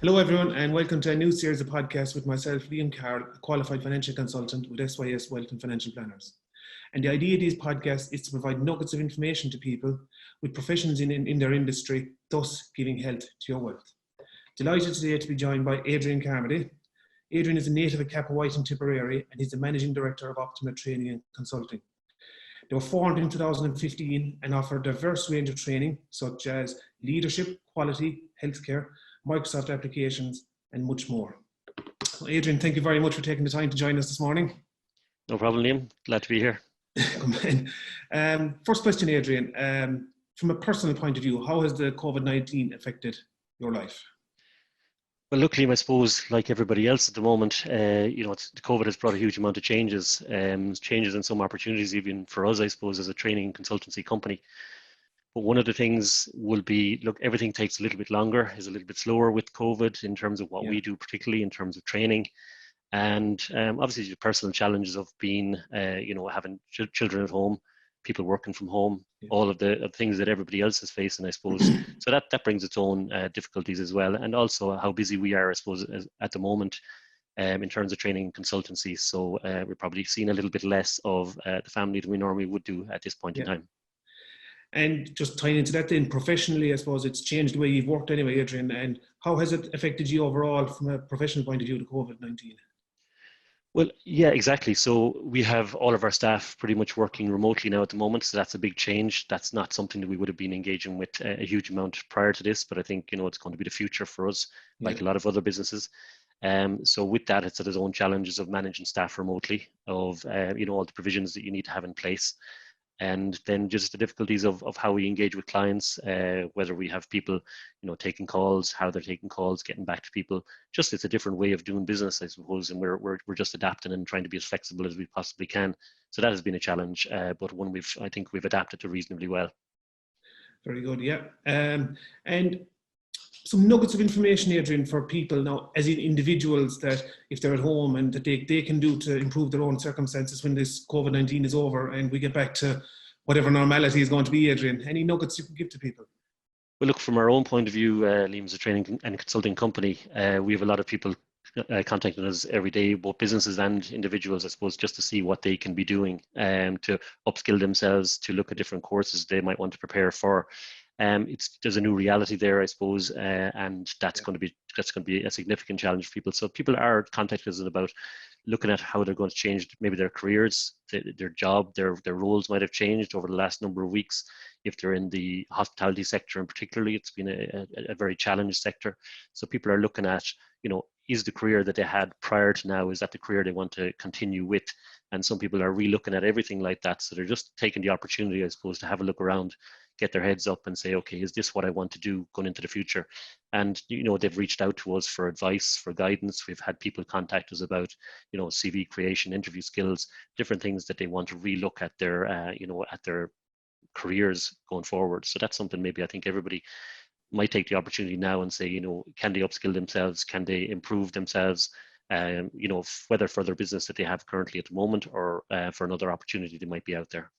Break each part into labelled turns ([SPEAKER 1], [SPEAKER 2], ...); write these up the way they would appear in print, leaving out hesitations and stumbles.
[SPEAKER 1] Hello, everyone, and welcome to a new series of podcasts with myself, Liam Carroll, a qualified financial consultant with SYS Wealth and Financial Planners. And the idea of these podcasts is to provide nuggets of information to people with professions in their industry, thus giving health to your wealth. Delighted today to be joined by Adrian Carmody. Adrian is a native of Kappa White in Tipperary, and he's the Managing Director of Optima Training and Consulting. They were formed in 2015 and offer a diverse range of training such as leadership, quality, healthcare, Microsoft applications, and much more. So Adrian, thank you very much for taking the time to join us this morning.
[SPEAKER 2] No problem, Liam. Glad to be here.
[SPEAKER 1] First question, Adrian. From a personal point of view, how has the COVID-19 affected your life?
[SPEAKER 2] Well, look, Liam, I suppose, like everybody else at the moment, COVID has brought a huge amount of changes and some opportunities even for us, I suppose, as a training and consultancy company. But one of the things will be, look, everything takes a little bit longer, is a little bit slower with COVID in terms of what we do, particularly in terms of training. And obviously the personal challenges of being, having children at home, people working from home, all of the things that everybody else is facing, I suppose. So that brings its own difficulties as well. And also how busy we are, I suppose, at the moment in terms of training and consultancy. So we're probably seeing a little bit less of the family than we normally would do at this point in time.
[SPEAKER 1] And just tying into that then, professionally, I suppose it's changed the way you've worked anyway, Adrian. And how has it affected you overall from a professional point of view, the COVID-19?
[SPEAKER 2] Well, yeah, exactly. So we have all of our staff pretty much working remotely now at the moment. So that's a big change. That's not something that we would have been engaging with a huge amount prior to this, but I think, it's going to be the future for us, like a lot of other businesses. So with that, it's its own challenges of managing staff remotely, of, all the provisions that you need to have in place. And then just the difficulties of how we engage with clients, whether we have people, taking calls, how they're taking calls, getting back to people. Just it's a different way of doing business, I suppose, and we're just adapting and trying to be as flexible as we possibly can. So that has been a challenge, but one I think we've adapted to reasonably well.
[SPEAKER 1] Very good, yeah. And some nuggets of information, Adrian, for people now, as individuals, that if they're at home and that they can do to improve their own circumstances when this COVID-19 is over and we get back to whatever normality is going to be, Adrian. Any nuggets you can give to people?
[SPEAKER 2] Well, look, from our own point of view, Liam is a training and consulting company. We have a lot of people contacting us every day, both businesses and individuals, I suppose, just to see what they can be doing to upskill themselves, to look at different courses they might want to prepare for. There's a new reality there, I suppose, and that's going to be a significant challenge for people. So people are contacting us about looking at how they're going to change maybe their careers, their job, their roles might have changed over the last number of weeks. If they're in the hospitality sector in particularly, it's been a very challenged sector. So people are looking at, is the career that they had prior to now, is that the career they want to continue with? And some people are re-looking at everything like that. So they're just taking the opportunity, I suppose, to have a look around, get their heads up and say, okay, is this what I want to do going into the future? And, they've reached out to us for advice, for guidance. We've had people contact us about, CV creation, interview skills, different things that they want to re-look at their, at their careers going forward. So that's something maybe I think everybody might take the opportunity now and say, can they upskill themselves? Can they improve themselves? Whether for their business that they have currently at the moment or for another opportunity that might be out there.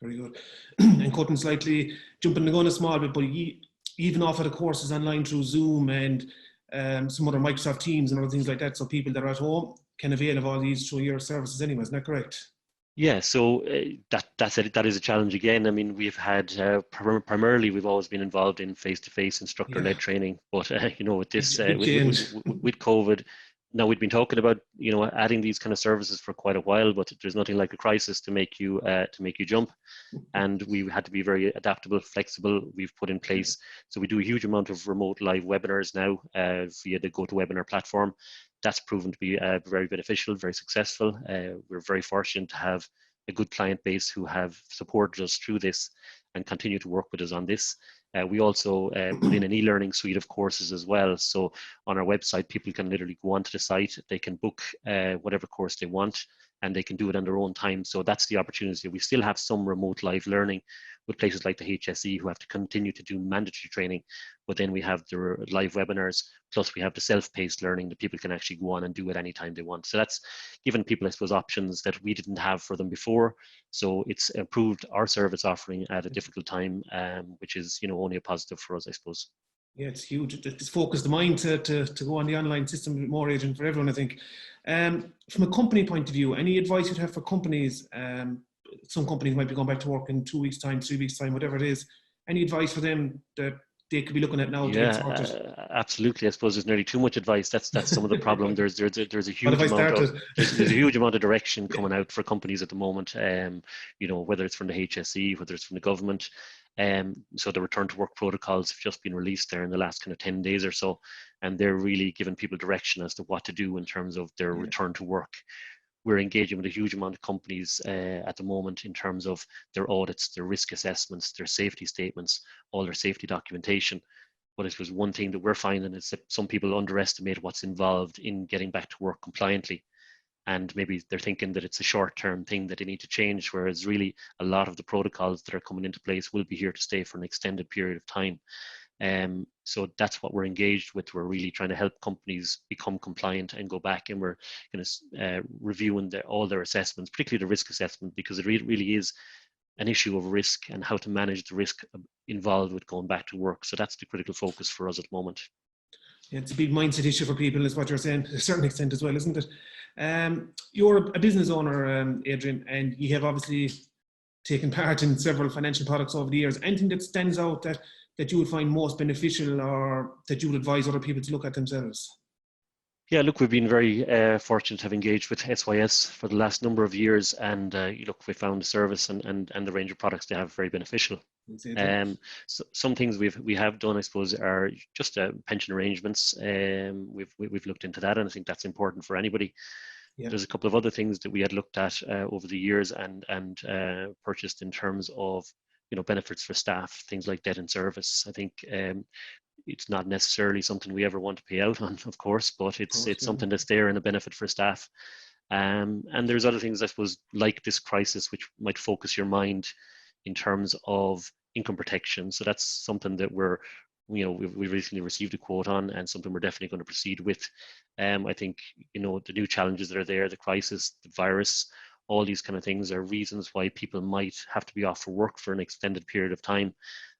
[SPEAKER 1] Very good. And cutting slightly, jumping the gun a small bit, but even offer the courses online through Zoom and some other Microsoft Teams and other things like that, so people that are at home can avail of all these through your services anyway, isn't that correct?
[SPEAKER 2] Yeah, so that is a challenge again. I mean, we've had primarily we've always been involved in face-to-face instructor-led training, but with this with COVID, now we've been talking about adding these kind of services for quite a while, but there's nothing like a crisis to make you jump, and we had to be very adaptable, flexible. We've put in place, so we do a huge amount of remote live webinars now via the GoToWebinar platform. That's proven to be very beneficial, very successful. We're very fortunate to have a good client base who have supported us through this and continue to work with us on this. We also put in an e-learning suite of courses as well. So on our website, people can literally go onto the site, they can book whatever course they want, and they can do it on their own time. So that's the opportunity. We still have some remote live learning with places like the HSE who have to continue to do mandatory training, but then we have the live webinars, plus we have the self-paced learning that people can actually go on and do at any time they want. So that's given people, I suppose, options that we didn't have for them before. So it's improved our service offering at a difficult time, which is only a positive for us, I suppose.
[SPEAKER 1] Yeah, it's huge. It's focused the mind to go on the online system a bit more, agent for everyone, I think. From a company point of view, any advice you'd have for companies? Some companies might be going back to work in 2 weeks' time, 3 weeks' time, whatever it is. Any advice for them that they could be looking at now to get
[SPEAKER 2] Yeah,
[SPEAKER 1] sorted?
[SPEAKER 2] absolutely. I suppose there's nearly too much advice. That's some of the problem. There's a
[SPEAKER 1] What
[SPEAKER 2] huge
[SPEAKER 1] have I
[SPEAKER 2] amount of
[SPEAKER 1] started?
[SPEAKER 2] there's a huge amount of direction coming out for companies at the moment. Whether it's from the HSE, whether it's from the government. So the return to work protocols have just been released there in the last kind of 10 days or so, and they're really giving people direction as to what to do in terms of their
[SPEAKER 1] Yeah,
[SPEAKER 2] return to work. We're engaging with a huge amount of companies at the moment in terms of their audits, their risk assessments, their safety statements, all their safety documentation. But it was one thing that we're finding is that some people underestimate what's involved in getting back to work compliantly. And maybe they're thinking that it's a short-term thing that they need to change, whereas really a lot of the protocols that are coming into place will be here to stay for an extended period of time. So that's what we're engaged with. We're really trying to help companies become compliant and go back, and we're kind of reviewing all their assessments, particularly the risk assessment, because it really is an issue of risk and how to manage the risk involved with going back to work. So that's the critical focus for us at the moment.
[SPEAKER 1] yeah, it's a big mindset issue for people, is what you're saying, to a certain extent as well, isn't it? You're a business owner, Adrian, and you have obviously taken part in several financial products over the years. Anything that stands out that you would find most beneficial, or that you would advise other people to look at themselves?
[SPEAKER 2] Yeah, look, we've been very fortunate to have engaged with SYS for the last number of years, and look, we found the service and the range of products they have very beneficial. So some things we have done, I suppose, are just pension arrangements. We've looked into that, and I think that's important for anybody.
[SPEAKER 1] Yeah.
[SPEAKER 2] There's a couple of other things that we had looked at over the years and purchased in terms of benefits for staff, things like debt in service. I think it's not necessarily something we ever want to pay out on, of course, but it's something that's there and a benefit for staff. And there's other things, I suppose, like this crisis, which might focus your mind in terms of income protection. So that's something that we recently received a quote on, and something we're definitely going to proceed with. I think, the new challenges that are there, the crisis, the virus, all these kind of things are reasons why people might have to be off for work for an extended period of time.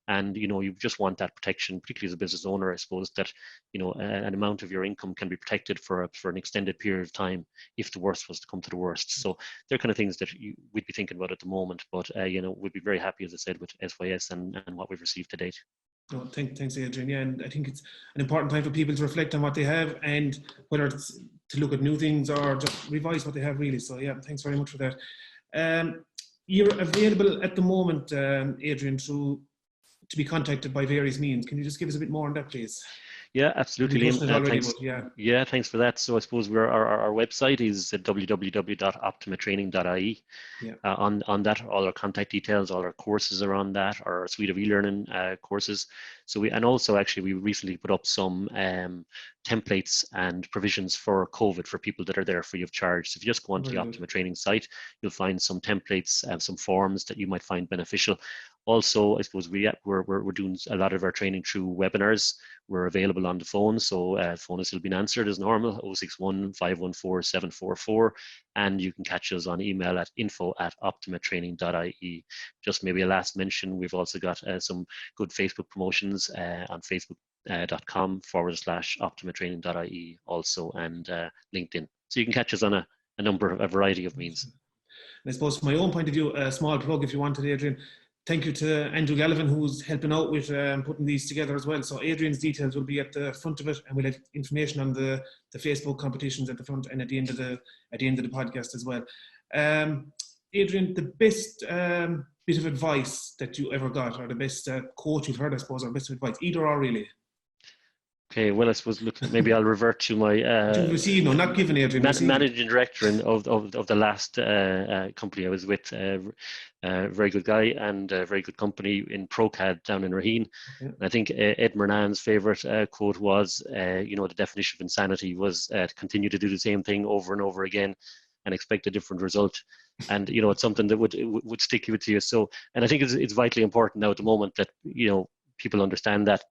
[SPEAKER 2] And you just want that protection, particularly as a business owner, I suppose, that an amount of your income can be protected for an extended period of time if the worst was to come to the worst. So they're kind of things that we'd be thinking about at the moment. But we'd be very happy, as I said, with SYS and what we've received to date.
[SPEAKER 1] No, thanks, Adrian. Yeah, and I think it's an important time for people to reflect on what they have, and whether it's to look at new things or just revise what they have, really. So yeah, thanks very much for that. You're available at the moment, Adrian, to be contacted by various means. Can you just give us a bit more on that, please?
[SPEAKER 2] Yeah, absolutely, Liam. Thanks.
[SPEAKER 1] Yeah,
[SPEAKER 2] thanks for that. So I suppose our website is www.optimatraining.ie.
[SPEAKER 1] Yeah.
[SPEAKER 2] On that, all our contact details, all our courses are on that, our suite of e-learning courses. So we recently put up some templates and provisions for COVID for people that are there free of charge. So if you just go onto the Optima Training site, you'll find some templates and some forms that you might find beneficial. Also, I suppose we're doing a lot of our training through webinars. We're available on the phone, so phone has still been answered as normal, 061 514 744, and you can catch us on email at info@optimatraining.ie. Just maybe a last mention, we've also got some good Facebook promotions on facebook.com/optimatraining.ie also, and LinkedIn. So you can catch us on a variety of means.
[SPEAKER 1] And I suppose from my own point of view, a small plug if you wanted, Adrian. Thank you to Andrew Gallivan, who's helping out with putting these together as well. So Adrian's details will be at the front of it, and we'll have information on the Facebook competitions at the front and at the end of the podcast as well. Adrian, the best bit of advice that you ever got, or the best quote you've heard, I suppose, or best advice, either or really?
[SPEAKER 2] Okay, well, I suppose, look, maybe I'll revert to my
[SPEAKER 1] not given, Adrian,
[SPEAKER 2] managing director of the last company I was with. Very good guy and a very good company in ProCAD down in Raheen. Okay. I think Ed Mernan's favorite quote was, the definition of insanity was to continue to do the same thing over and over again and expect a different result. And it's something that would stick with you. So, and I think it's vitally important now at the moment that people understand that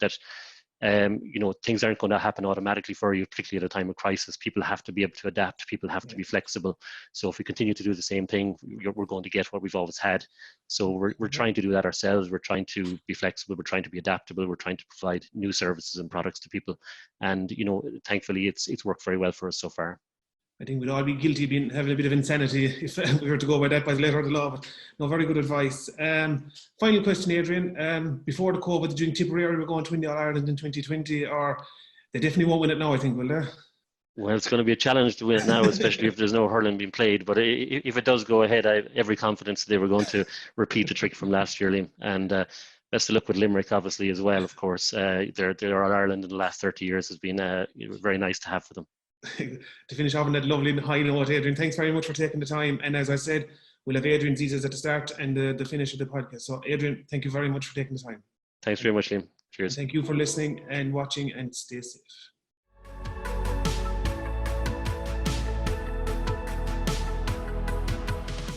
[SPEAKER 2] things aren't going to happen automatically for you, particularly at a time of crisis. People have to be able to adapt. People have to be flexible. So if we continue to do the same thing, we're going to get what we've always had. So we're trying to do that ourselves. We're trying to be flexible. We're trying to be adaptable. We're trying to provide new services and products to people. And, thankfully, it's worked very well for us so far.
[SPEAKER 1] I think we'd all be guilty of having a bit of insanity if we were to go by that by the letter of the law. But no, very good advice. Final question, Adrian. Before the COVID, did you think Tipperary were going to win the All-Ireland in 2020, or they definitely won't win it now, I think, will they?
[SPEAKER 2] Well, it's going to be a challenge to win it now, especially if there's no hurling being played. But if it does go ahead, I have every confidence they were going to repeat the trick from last year, Liam. And best of luck with Limerick, obviously, as well, of course. Their All-Ireland in the last 30 years has been very nice to have for them.
[SPEAKER 1] To finish off on that lovely high note, Adrian, thanks very much for taking the time. And as I said, we'll have Adrian's details at the start and the finish of the podcast. So, Adrian, thank you very much for taking the time.
[SPEAKER 2] Thanks very much, Liam. Cheers.
[SPEAKER 1] Thank you for listening and watching, and stay safe.